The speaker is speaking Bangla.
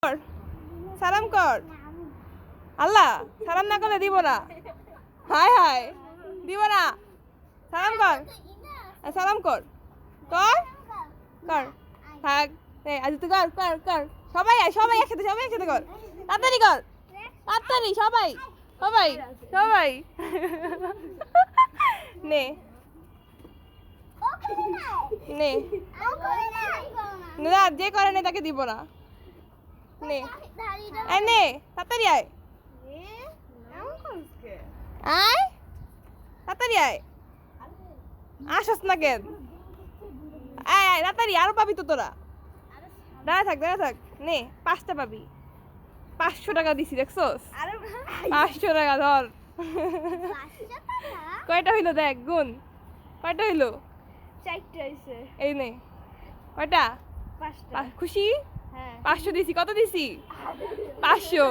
কর, সালাম কর। আল্লাহ সালাম না করলে দিব না। হায় হায় দিব না। সালাম কর, সালাম কর, কর কর। থাক আজ তুই কর কর কর। সবাই আয়, সবাই একসাথে কর। তাড়াতাড়ি কর, তাড়াতাড়ি সবাই সবাই সবাই। নে নে না, যে করে না তাকে দিব না। নে নে তাড়াতাড়ি আয়, আয় তাড়াতাড়ি আয়। আসস না কেন? আয় আয় তাড়াতাড়ি, আরো পাবি তো তোরা। দাঁড়া থাক। নে 5টা পাবি। 500 টাকা দিছি, দেখছস? 500 টাকা ধর। কয়টা হইলো দেখ, গুন কয়টা হইলো। 4টা হইছে। এই নে কয়টা? 5টা। খুশি? হ্যাঁ। 500 দিছি। কত দিছি? 500।